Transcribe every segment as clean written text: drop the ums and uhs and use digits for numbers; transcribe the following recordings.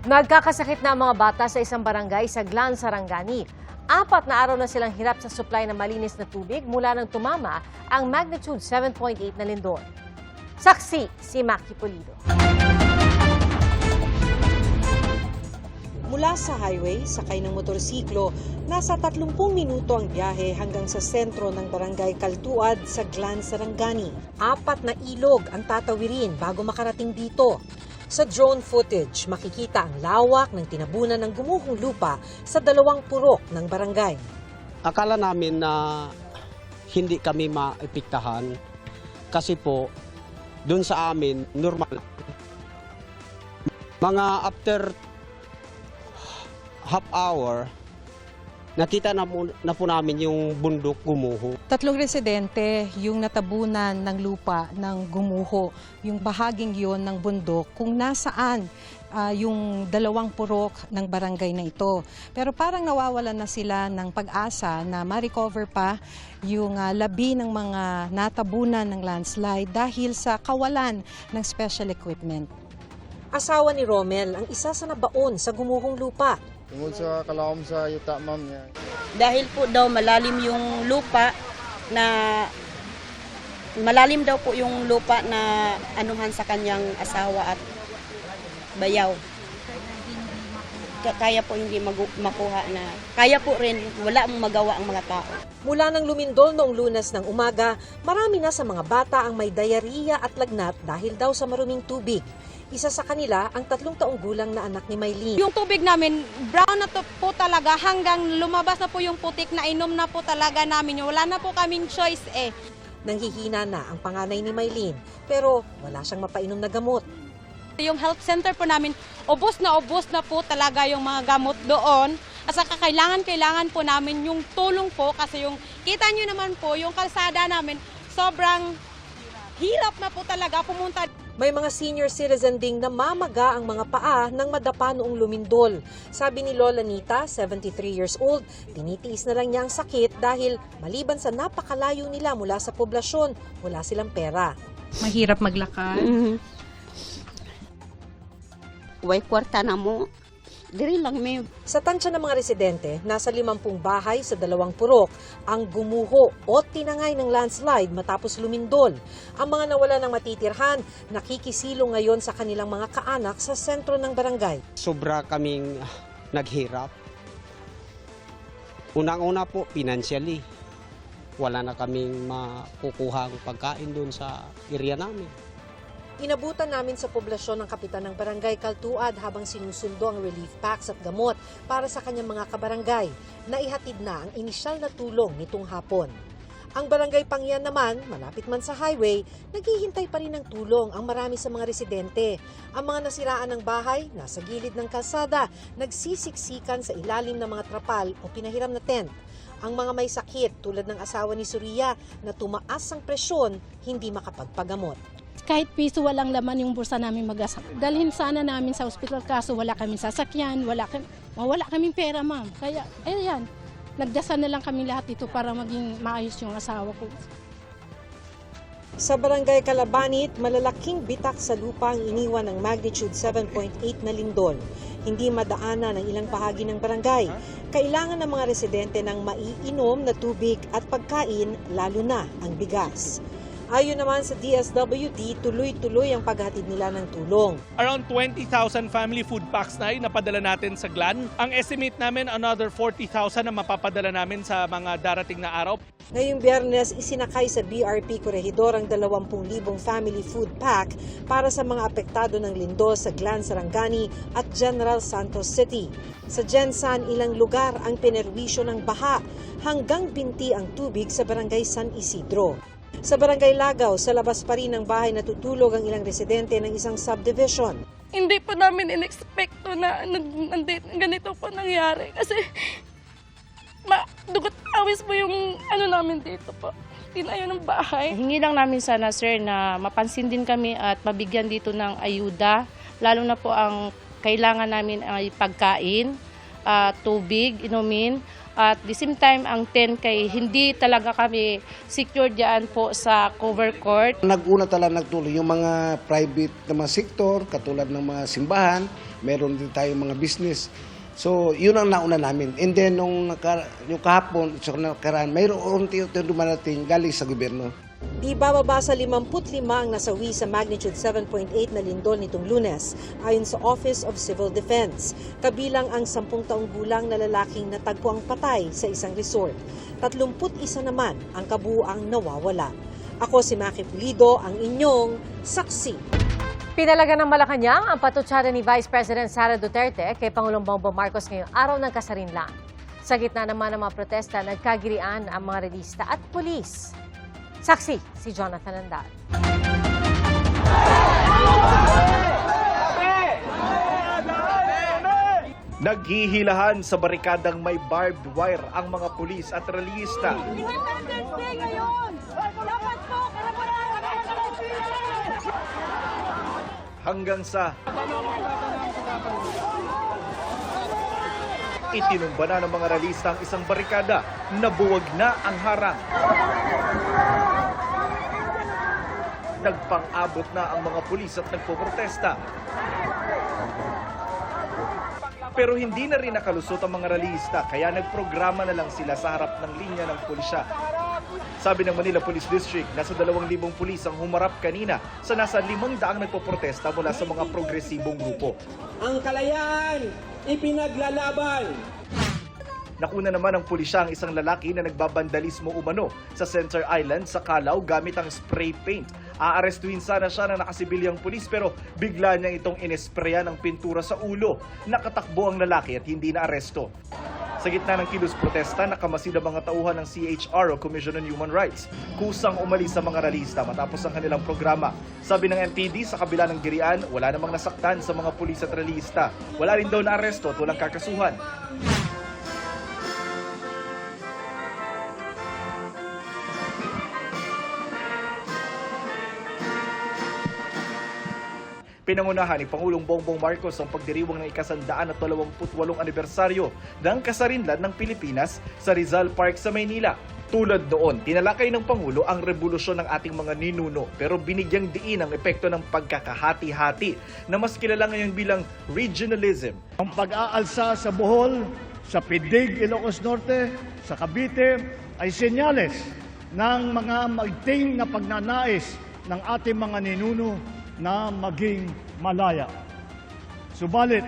Nagkakasakit na ang mga bata sa isang barangay sa Glan, Sarangani. 4 na araw na silang hirap sa supply ng malinis na tubig mula nang tumama ang magnitude 7.8 na lindol. Saksi si Maki Pulido. Mula sa highway, sakay ng motorsiklo, nasa 30 minuto ang biyahe hanggang sa sentro ng barangay Kaltuad sa Glan, Sarangani. 4 na ilog ang tatawirin bago makarating dito. Sa drone footage, makikita ang lawak ng tinabunan ng gumuhong lupa sa 2 purok ng barangay. Akala namin na hindi kami maipiktahan kasi po doon sa amin normal. Mga after half hour, nakita na po namin yung bundok gumuho. 3 residente yung natabunan ng lupa ng gumuho, yung bahaging yon ng bundok kung nasaan yung 2 purok ng barangay na ito. Pero parang nawawalan na sila ng pag-asa na ma-recover pa yung labi ng mga natabunan ng landslide dahil sa kawalan ng special equipment. Asawa ni Romel ang isa sa nabaon sa gumuhong lupa. Tungkol sa kalawam sa yuta, ma'am. Dahil po daw malalim yung lupa na malalim daw po yung lupa na anuhan sa kanyang asawa at bayaw. Kaya po hindi makuha na. Kaya po rin wala mong magawa ang mga tao. Mula nang lumindol noong Lunes ng umaga, marami na sa mga bata ang may diarrhea at lagnat dahil daw sa maruming tubig. Isa sa kanila ang 3 taong gulang na anak ni Maylene. Yung tubig namin, brown na to po talaga hanggang lumabas na po yung putik na inom na po talaga namin. Wala na po kaming choice eh. Nanghihina na ang panganay ni Maylene pero wala siyang mapainom na gamot. Yung health center po namin, ubos na po talaga yung mga gamot doon. At saka kailangan po namin yung tulong po kasi yung kita nyo naman po, yung kalsada namin, sobrang hirap na po talaga pumunta. May mga senior citizen ding namamaga ang mga paa nang madapa noong lumindol. Sabi ni Lola Nita, 73 years old, tinitiis na lang niya ang sakit dahil maliban sa napakalayo nila mula sa poblasyon, wala silang pera. Mahirap maglakad. Way kwarta na mo. Diri lang may. Sa tansya ng mga residente, nasa 50 bahay sa 2 purok ang gumuho o tinangay ng landslide matapos lumindol. Ang mga nawala ng matitirhan, nakikisilong ngayon sa kanilang mga kaanak sa sentro ng barangay. Sobra kaming naghirap. Unang-una po, financially. Wala na kaming makukuha ang pagkain doon sa area namin. Inabutan namin sa poblasyon ng kapitan ng barangay Kaltuad habang sinusundo ang relief packs at gamot para sa kanyang mga kabarangay. Naihatid na ang inisyal na tulong nitong hapon. Ang barangay Pangyan naman, malapit man sa highway, naghihintay pa rin ng tulong ang marami sa mga residente. Ang mga nasiraan ng bahay, nasa gilid ng kalsada, nagsisiksikan sa ilalim ng mga trapal o pinahiram na tent. Ang mga may sakit tulad ng asawa ni Surya na tumaas ang presyon, hindi makapagpagamot. Kahit piso walang laman yung bursa namin mag-asa. Dalhin sana namin sa ospital kaso wala kaming sasakyan, wala kaming pera, ma'am. Kaya, ayan, nagdasal na lang kami lahat dito para maging maayos yung asawa ko. Sa barangay Calabanit, malalaking bitak sa lupa ang iniwan ng magnitude 7.8 na lindol. Hindi madaanan ng ilang bahagi ng barangay. Kailangan ng mga residente ng maiinom na tubig at pagkain, lalo na ang bigas. Ayon naman sa DSWD, tuloy-tuloy ang paghatid nila ng tulong. Around 20,000 family food packs na napadala natin sa Glan. Ang estimate namin, another 40,000 na mapapadala namin sa mga darating na araw. Ngayong Biyernes, isinakay sa BRP Corregidor ang 20,000 family food pack para sa mga apektado ng lindol sa Glan, Sarangani at General Santos City. Sa Gensan, ilang lugar ang pinerwisyo ng baha hanggang binti ang tubig sa barangay San Isidro. Sa barangay Lagaw, sa labas pa rin ng bahay natutulog ang ilang residente ng isang subdivision. Hindi po namin in-expecto na ganito po nangyari kasi dugot awis po yung namin dito po. Tinayo ng bahay. Hingi lang namin sana, sir, na mapansin din kami at mabigyan dito ng ayuda. Lalo na po ang kailangan namin ay pagkain tubig, inumin. At the same time, ang 10 kay hindi talaga kami secure diyan po sa cover court. Nag-una talaga nagtuloy yung mga private na mga sektor, katulad ng mga simbahan, meron din tayong mga business. So, yun ang nauna namin. And then, yung kahapon, so nakaraan, mayroon unti-unti dumarating galing sa gobyerno. Di bababa sa 55 ang nasawi sa magnitude 7.8 na lindol nitong Lunes, ayon sa Office of Civil Defense. Kabilang ang 10 taong gulang na lalaking natagpuang patay sa isang resort. 31 naman ang kabuuang nawawala. Ako si Maki Pulido, ang inyong saksi. Pinalaga ng Malacanang ang patutsada ni Vice President Sara Duterte kay Pangulong Bongbong Marcos ngayong araw ng kasarinlan. Sa gitna naman ng mga protesta, nagkagirian ang mga relista at pulis. Saksi, si Jonathan Andal. Naghihilahan sa barikadang may barbed wire ang mga pulis at relista. Hanggang sa itinumba na ng mga relista ang isang barikada, nabuwag na ang harang. Nagpang-abot na ang mga pulis at nagpoprotesta. Pero hindi na rin nakalusot ang mga relista, kaya nagprograma na lang sila sa harap ng linya ng pulisya. Sabi ng Manila Police District, nasa 2,000 pulis ang humarap kanina sa nasa 500 nagpoprotesta mula sa mga progresibong grupo. Ang kalayaan, ipinaglalaban. Nakuna naman ng pulisya ang isang lalaki na nagbabandalismo umano sa Center Island sa Calao gamit ang spray paint. Aarestuhin sana siya ng nakasibilyang pulis pero bigla niyang itong inespreya ng pintura sa ulo. Nakatakbo ang lalaki at hindi na aresto. Sa gitna ng kilos protesta, nakamasid ang mga tauhan ng CHR o Commission on Human Rights. Kusang umalis sa mga relista matapos ang kanilang programa. Sabi ng MPD, sa kabila ng girian, wala namang nasaktan sa mga pulis at relista. Wala rin daw na aresto at walang kakasuhan. Pinangunahan ni Pangulong Bongbong Marcos ang pagdiriwang ng ika-128 anibersaryo ng kasarinlan ng Pilipinas sa Rizal Park sa Maynila. Tulad noon, tinalakay ng Pangulo ang revolusyon ng ating mga ninuno pero binigyang diin ang epekto ng pagkakahati-hati na mas kilala ngayon bilang regionalism. Ang pag-aalsa sa Bohol, sa Pidig, Ilocos Norte, sa Cavite ay senyales ng mga maigting na pagnanais ng ating mga ninuno na maging malaya. Subalit,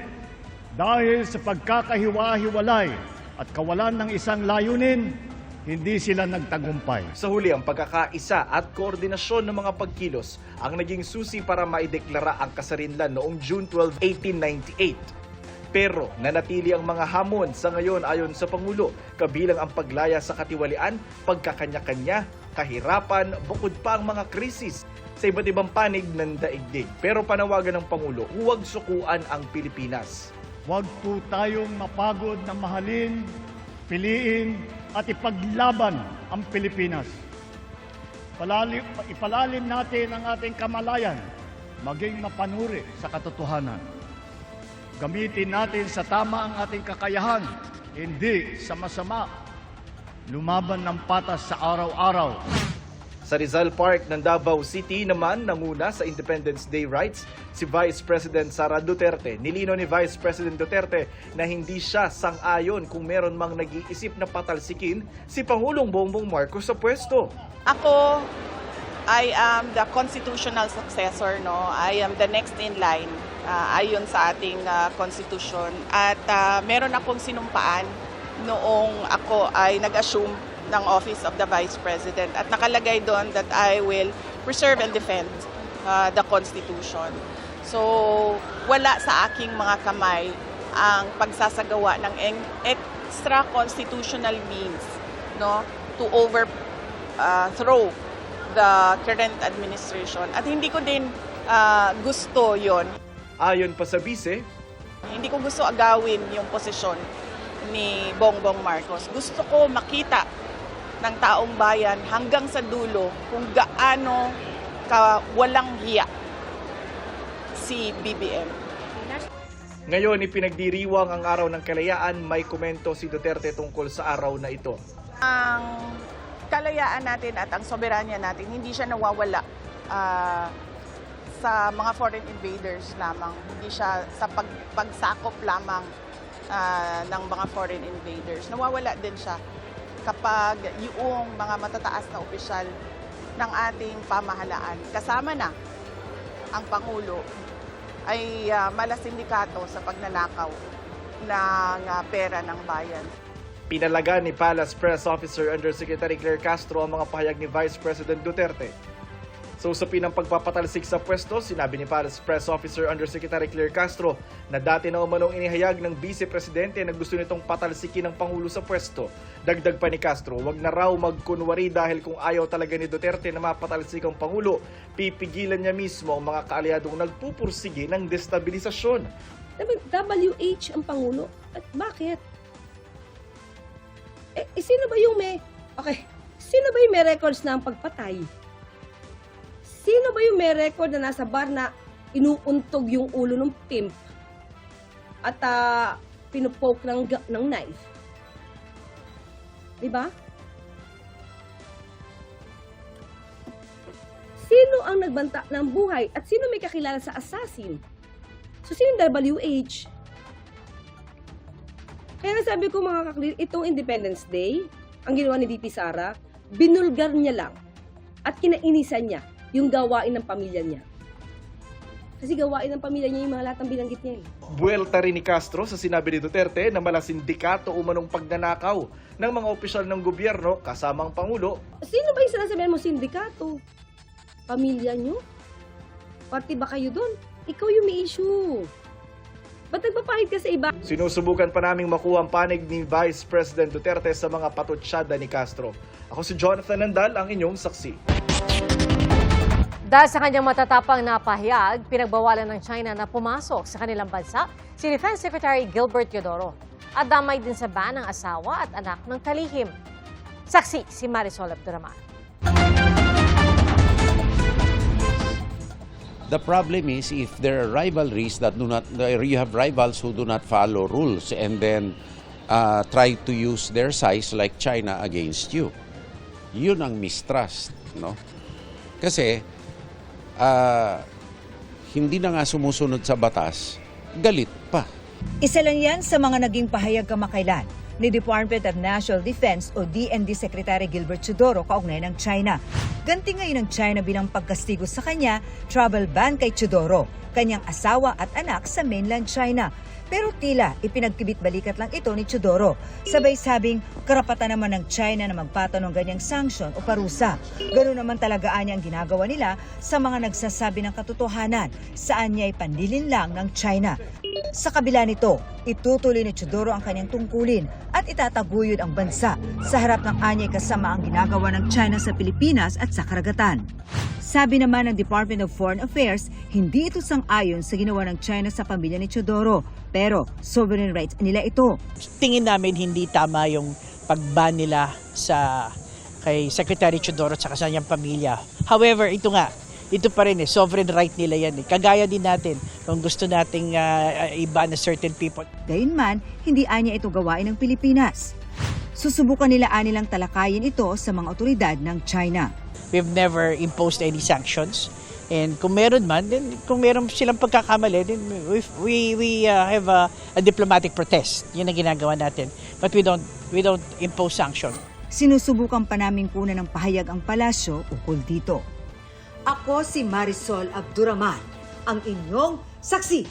dahil sa pagkakahiwa-hiwalay at kawalan ng isang layunin, hindi sila nagtagumpay. Sa huli, ang pagkakaisa at koordinasyon ng mga pagkilos ang naging susi para maideklara ang kasarinlan noong June 12, 1898. Pero nanatili ang mga hamon sa ngayon ayon sa Pangulo, kabilang ang paglaya sa katiwalian, pagkakanya-kanya, kahirapan, bukod pa ang mga krisis sa iba't ibang panig ng daigdig. Pero panawagan ng Pangulo, huwag sukuan ang Pilipinas. Huwag po tayong mapagod na mahalin, piliin at ipaglaban ang Pilipinas. Ipalalim natin ang ating kamalayan, maging mapanuri sa katotohanan. Gamitin natin sa tama ang ating kakayahan, hindi sa masama. Lumaban ng patas sa araw-araw. Sa Rizal Park ng Davao City naman, nanguna sa Independence Day rights si Vice President Sara Duterte. Nilinaw ni Vice President Duterte na hindi siya sang-ayon kung meron mang nag-iisip na patalsikin si Pangulong Bongbong Marcos sa pwesto. Ako, I am the constitutional successor, no? I am the next in line ayon sa ating constitution. At meron akong sinumpaan noong ako ay nag-assume ng Office of the Vice President at nakalagay doon that I will preserve and defend the Constitution. So, wala sa aking mga kamay ang pagsasagawa ng extra constitutional means, no, to overthrow the current administration. At hindi ko din gusto yon. Ayon pa sa bise, hindi ko gusto agawin yung posisyon ni Bongbong Marcos. Gusto ko makita ng taong bayan hanggang sa dulo kung gaano walang hiya si BBM. Ngayon, ipinagdiriwang ang Araw ng Kalayaan. May komento si Duterte tungkol sa araw na ito. Ang kalayaan natin at ang soberanya natin, hindi siya nawawala sa mga foreign invaders lamang. Hindi siya sa pagsakop lamang ng mga foreign invaders. Nawawala din siya kapag yung mga matataas na opisyal ng ating pamahalaan, kasama na ang Pangulo, ay malasindikato sa pagnanakaw ng pera ng bayan. Pinalagan ni Palace Press Officer Undersecretary Claire Castro ang mga pahayag ni Vice President Duterte. Sa usapin ng pagpapatalsik sa pwesto, sinabi ni Palace Press Officer Undersecretary Claire Castro na dati na umanong inihayag ng Vice Presidente na gusto nitong patalsikin ng Pangulo sa pwesto. Dagdag pa ni Castro, wag na raw magkunwari dahil kung ayaw talaga ni Duterte na mapatalsik ang Pangulo, pipigilan niya mismo ang mga kaalyadong nagpupursige ng destabilisasyon. WH ang Pangulo? At bakit? Sino ba yung may records na ang pagpatay? Sino ba yung may record na nasa bar na inuuntog yung ulo ng pimp at pinupoke ng knife? Diba? Sino ang nagbanta ng buhay at sino may kakilala sa assassin? So, sino yung WH? Kaya sabi ko mga kaklir, itong Independence Day, ang ginawa ni VP Sara, binulgar niya lang at kinainisan niya yung gawain ng pamilya niya. Kasi gawain ng pamilya niya yung mga lahat ng binanggit niya. Buwelta rin ni Castro sa sinabi ni Duterte na malasindikato umanong pagnanakaw ng mga opisyal ng gobyerno kasama ang Pangulo. Sino ba yung sinasabihan mo sindikato? Pamilya niyo? Pati ba kayo doon? Ikaw yung may issue. Ba't nagpapahid ka sa iba? Sinusubukan pa naming makuha ang panig ni Vice President Duterte sa mga patutsyada ni Castro. Ako si Jonathan Nandal, ang inyong saksi. Dahil sa kanyang matatapang na pahayag, pinagbawalan ng China na pumasok sa kanilang bansa si Defense Secretary Gilbert Teodoro. At damay din sa ban ang asawa at anak ng kalihim. Saksi si Marisol Abduraman. The problem is if there are rivalries that do not, you have rivals who do not follow rules and then try to use their size like China against you. Yun ang mistrust, no? Kasi hindi na nga sumusunod sa batas, galit pa. Isa lang yan sa mga naging pahayag kamakailan ni Department of National Defense o DND Secretary Gilbert Teodoro kaugnay ng China. Ganti ngayon ng China bilang pagkastigo sa kanya, travel ban kay Teodoro, kanyang asawa at anak sa mainland China. Pero tila ipinagkibit-balikat lang ito ni Teodoro. Sabay sabing karapatan naman ng China na magpatano ng ganyang sanksyon o parusa. Ganoon naman talaga niya ang ginagawa nila sa mga nagsasabi ng katotohanan, saan niya ipandilin lang ng China. Sa kabila nito, itutuloy ni Teodoro ang kanyang tungkulin at itataguyod ang bansa sa harap ng anyay kasama ang ginagawa ng China sa Pilipinas at sa karagatan. Sabi naman ng Department of Foreign Affairs, hindi ito sang-ayon sa ginawa ng China sa pamilya ni Teodoro, pero sovereign rights nila ito. Tingin namin hindi tama yung pag-ban nila kay Secretary Teodoro at sa kanyang pamilya. However, ito pa rin sovereign right nila yan. Kagaya din natin kung gusto nating i-ban na certain people. Gayunman, hindi anya ito gawain ng Pilipinas. Susubukan nila anilang talakayin ito sa mga otoridad ng China. We've never imposed any sanctions. And kung meron man, then kung meron silang pagkakamali, then we have a diplomatic protest. Yun ang ginagawa natin. But we don't impose sanction. Sinusubukan pa namin kuna ng pahayag ang palasyo ukol dito. Ako si Marisol Abduraman, ang inyong saksi.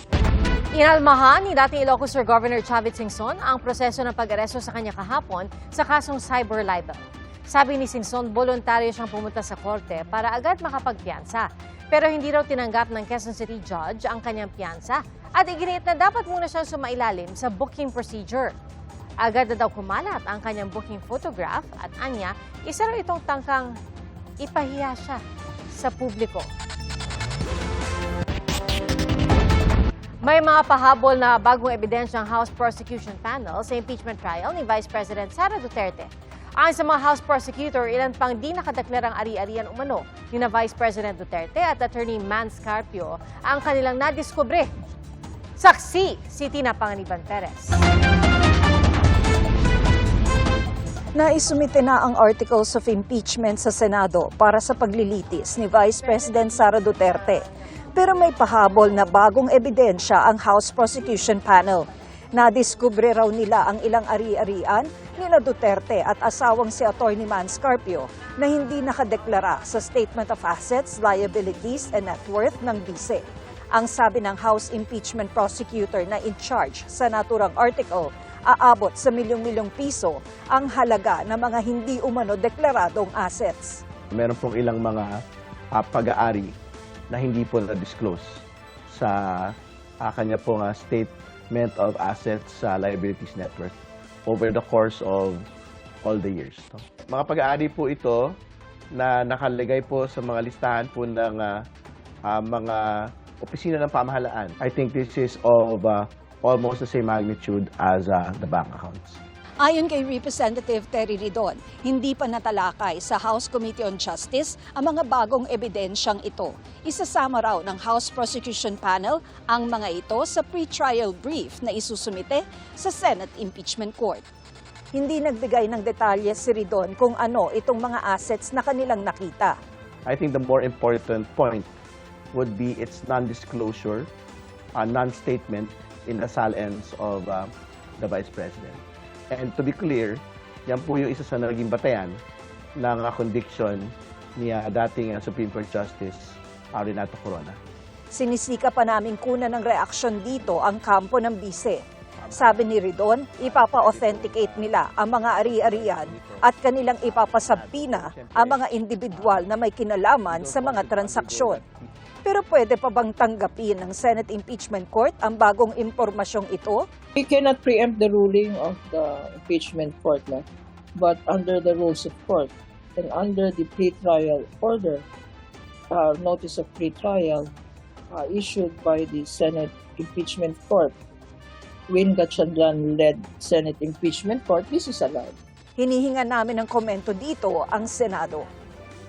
Inalmahan ni dating Ilocos Sur Governor Chavit Singson ang proseso ng pag-aresto sa kanya kahapon sa kasong cyber libel. Sabi ni Singson, voluntaryo siyang pumunta sa korte para agad makapagpiyansa. Pero hindi raw tinanggap ng Quezon City Judge ang kanyang piyansa at iginiit na dapat muna siyang sumailalim sa booking procedure. Agad na daw kumalat ang kanyang booking photograph at anya, isa raw itong tangkang ipahiya siya sa publiko. May mga pahabol na bagong ebidensyang House Prosecution Panel sa impeachment trial ni Vice President Sara Duterte. Ayon sa mga House Prosecutor, ilan pang di nakadeklarang ari-arian umano ni na Vice President Duterte at Attorney Mans Carpio ang kanilang nadiskubre Saksi si Tina Panganiban Perez. Naisumite na ang articles of impeachment sa Senado para sa paglilitis ni Vice President Sara Duterte. Pero may pahabol na bagong ebidensya ang House Prosecution Panel. Nadiskubre raw nila ang ilang ari-arian nila Duterte at asawang si Atty. Mans Carpio na hindi nakadeklara sa Statement of Assets, Liabilities and Net Worth ng bise. Ang sabi ng House Impeachment Prosecutor na in charge sa naturang article, aabot sa milyong-milyong piso ang halaga ng mga hindi umano deklaradong assets. Meron pong ilang mga pag-aari na hindi po na-disclose sa kanya pong Statement of Assets sa Liabilities Network over the course of all the years. Mga pag-aari po ito na nakalagay po sa mga listahan po ng mga opisina ng pamahalaan. I think this is of almost the same magnitude as the bank accounts. Ayon kay Representative Terry Ridon, hindi pa natalakay sa House Committee on Justice ang mga bagong ebidensyang ito. Isasama raw ng House Prosecution Panel ang mga ito sa pre-trial brief na isusumite sa Senate Impeachment Court. Hindi nagbigay ng detalye si Ridon kung ano itong mga assets na kanilang nakita. I think the more important point would be its non-disclosure, non-statement in the silence of the Vice President. And to be clear, yan po yung isa sa naging batayan ng conviction ni dating Supreme Court Justice Renato Corona. Sinisika pa namin kunan ng reaksyon dito ang kampo ng bise. Sabi ni Ridon, ipapa-authenticate nila ang mga ari-arian at kanilang ipapasabpina ang mga individual na may kinalaman sa mga transaksyon. Pero pwede pa bang tanggapin ng Senate Impeachment Court ang bagong impormasyong ito? We cannot preempt the ruling of the impeachment court, but under the rules of court and under the pre-trial order, notice of pre-trial issued by the Senate Impeachment Court, Win Gatchalian-led Senate Impeachment Court, this is allowed. Hinihinga namin ng komento dito ang Senado.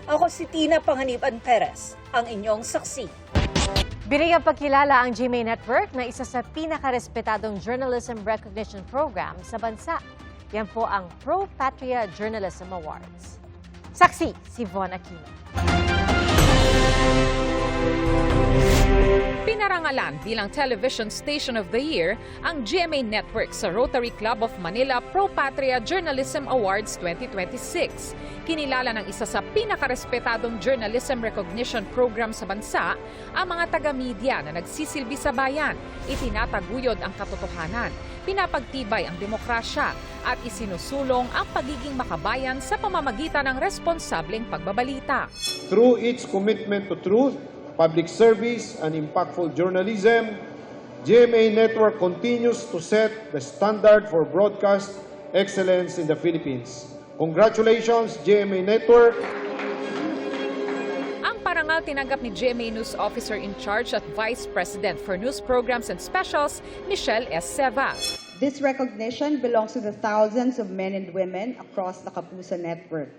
Ako si Tina Panganiban Perez, ang inyong saksi. Binigyang pagkilala ang GMA Network na isa sa pinakarespetadong journalism recognition program sa bansa. Yan po ang Pro Patria Journalism Awards. Saksi si Von Aquino. Pinarangalan bilang Television Station of the Year ang GMA Network sa Rotary Club of Manila Pro Patria Journalism Awards 2026. Kinilala ng isa sa pinakarespetadong journalism recognition program sa bansa ang mga taga-media na nagsisilbi sa bayan, itinataguyod ang katotohanan, pinapagtibay ang demokrasya at isinusulong ang pagiging makabayan sa pamamagitan ng responsableng pagbabalita. Through its commitment to truth, public service, and impactful journalism, GMA Network continues to set the standard for broadcast excellence in the Philippines. Congratulations, GMA Network! Ang parangal tinanggap ni GMA News Officer in Charge at Vice President for News Programs and Specials, Michelle S. Seva. This recognition belongs to the thousands of men and women across the Kapuso Network.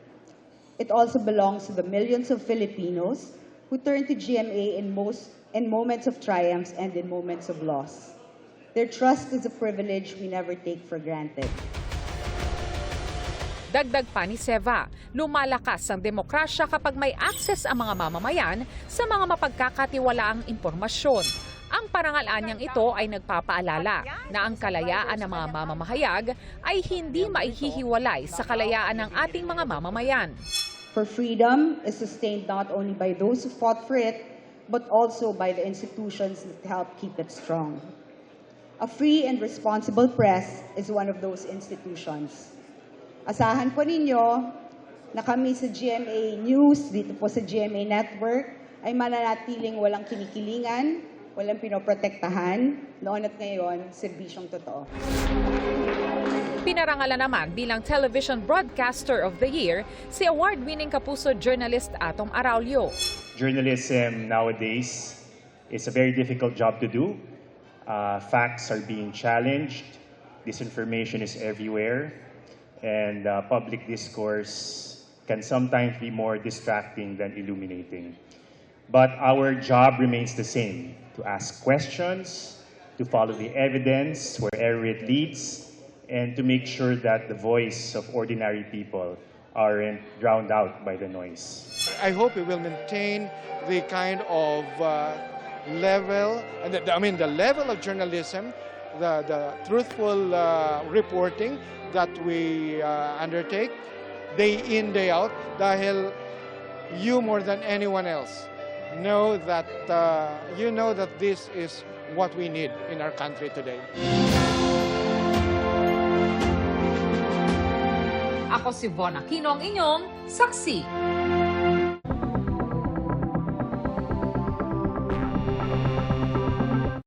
It also belongs to the millions of Filipinos who turn to GMA in moments of triumphs and in moments of loss. Their trust is a privilege we never take for granted. Dagdag pa ni Seva, lumalakas ang demokrasya kapag may access ang mga mamamayan sa mga mapagkakatiwalaang impormasyon. Ang parangalan niyang ito ay nagpapaalala na ang kalayaan ng mga mamamahayag ay hindi maihihiwalay sa kalayaan ng ating mga mamamayan. For freedom is sustained not only by those who fought for it, but also by the institutions that help keep it strong. A free and responsible press is one of those institutions. Asahan po ninyo na kami sa GMA News, dito po sa GMA Network, ay mananatiling walang kinikilingan, walang pinoprotektahan, noon at ngayon, serbisyong totoo. Pinarangalan naman bilang Television Broadcaster of the Year si award-winning Kapuso journalist Atom Araulio. Journalism nowadays is a very difficult job to do. Facts are being challenged, disinformation is everywhere, and public discourse can sometimes be more distracting than illuminating. But our job remains the same, to ask questions, to follow the evidence wherever it leads, and to make sure that the voice of ordinary people aren't drowned out by the noise. I hope we will maintain the kind of level, the level of journalism, the truthful reporting that we undertake day in, day out, dahil you more than anyone else know that this is what we need in our country today. Ako si Von Aquino, ang inyong saksi.